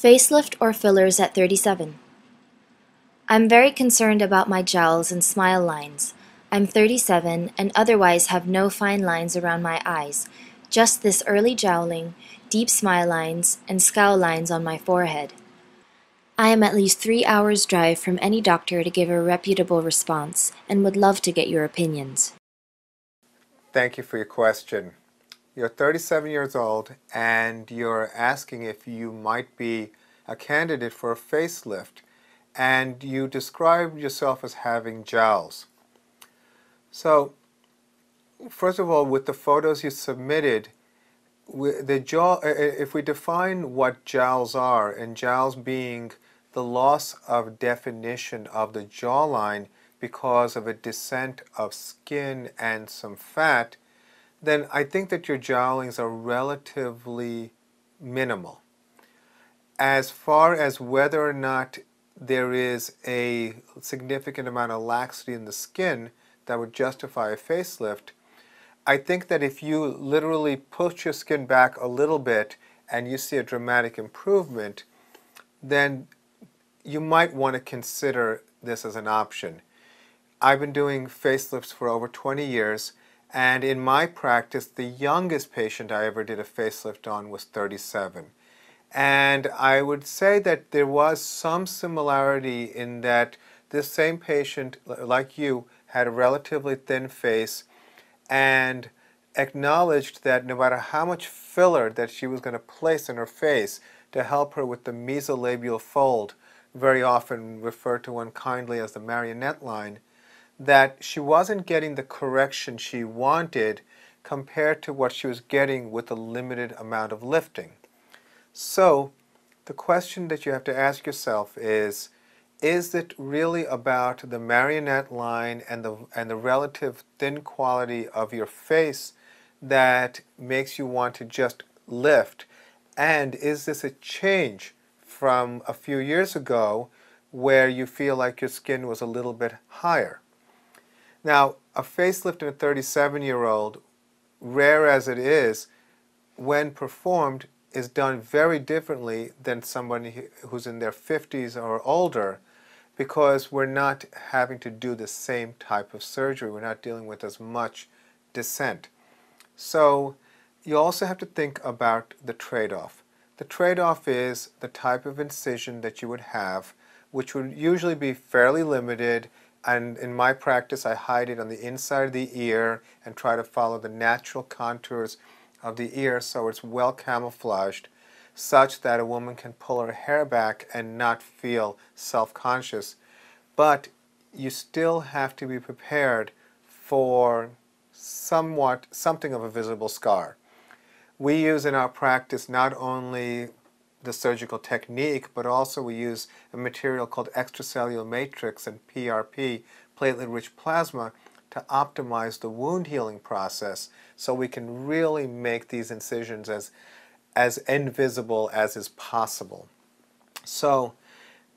Facelift or fillers at 37. I'm very concerned about my jowls and smile lines. I'm 37 and otherwise have no fine lines around my eyes, just this early jowling, deep smile lines, and scowl lines on my forehead. I am at least 3 hours' drive from any doctor to give a reputable response and would love to get your opinions. Thank you for your question. You're 37 years old and you're asking if you might be a candidate for a facelift, and you describe yourself as having jowls. So, first of all, with the photos you submitted, if we define what jowls are, and jowls being the loss of definition of the jawline because of a descent of skin and some fat, then I think that your jowlings are relatively minimal. As far as whether or not there is a significant amount of laxity in the skin that would justify a facelift, I think that if you literally push your skin back a little bit and you see a dramatic improvement, then you might want to consider this as an option. I've been doing facelifts for over 20 years, and in my practice, the youngest patient I ever did a facelift on was 37. And I would say that there was some similarity in that this same patient, like you, had a relatively thin face and acknowledged that no matter how much filler that she was going to place in her face to help her with the mesolabial fold, very often referred to unkindly as the marionette line, that she wasn't getting the correction she wanted compared to what she was getting with a limited amount of lifting. So the question that you have to ask yourself is it really about the marionette line and the relative thin quality of your face that makes you want to just lift? And is this a change from a few years ago where you feel like your skin was a little bit higher? Now, a facelift in a 37-year-old, rare as it is, when performed, is done very differently than somebody who's in their 50s or older, because we're not having to do the same type of surgery. We're not dealing with as much descent. So you also have to think about the trade-off. The trade-off is the type of incision that you would have, which would usually be fairly limited, and in my practice I hide it on the inside of the ear and try to follow the natural contours of the ear so it's well camouflaged, such that a woman can pull her hair back and not feel self-conscious. But you still have to be prepared for something of a visible scar. We use in our practice not only the surgical technique, but also we use a material called extracellular matrix and PRP, platelet-rich plasma, to optimize the wound healing process so we can really make these incisions as invisible as is possible. So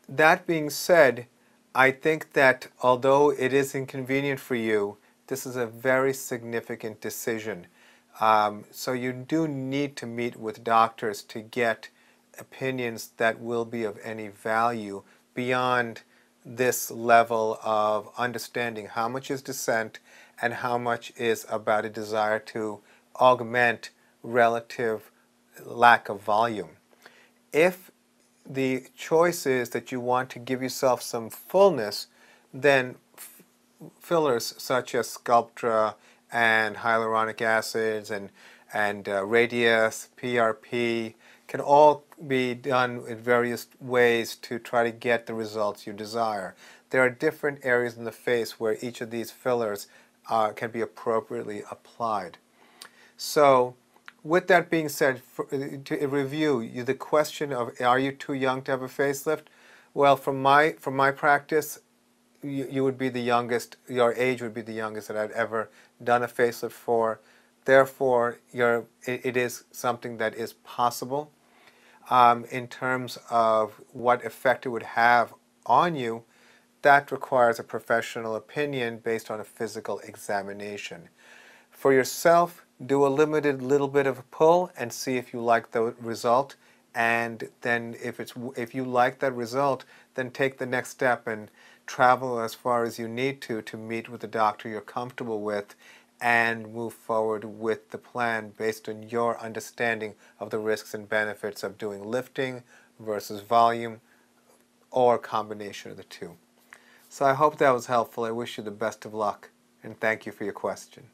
that being said, I think that although it is inconvenient for you, this is a very significant decision. So you do need to meet with doctors to get opinions that will be of any value beyond this level of understanding how much is descent and how much is about a desire to augment relative lack of volume. If the choice is that you want to give yourself some fullness, then fillers such as Sculptra and hyaluronic acids and Radius, PRP, can all be done in various ways to try to get the results you desire. There are different areas in the face where each of these fillers can be appropriately applied. So with that being said, to review, the question of are you too young to have a facelift? Well, from my practice, you would be the youngest, your age would be the youngest that I'd ever done a facelift for. Therefore, it is something that is possible. In terms of what effect it would have on you, that requires a professional opinion based on a physical examination. For yourself, do a limited little bit of a pull and see if you like the result, And then if you like that result, then take the next step and travel as far as you need to meet with the doctor you're comfortable with and move forward with the plan based on your understanding of the risks and benefits of doing lifting versus volume or a combination of the two. So I hope that was helpful. I wish you the best of luck, and thank you for your question.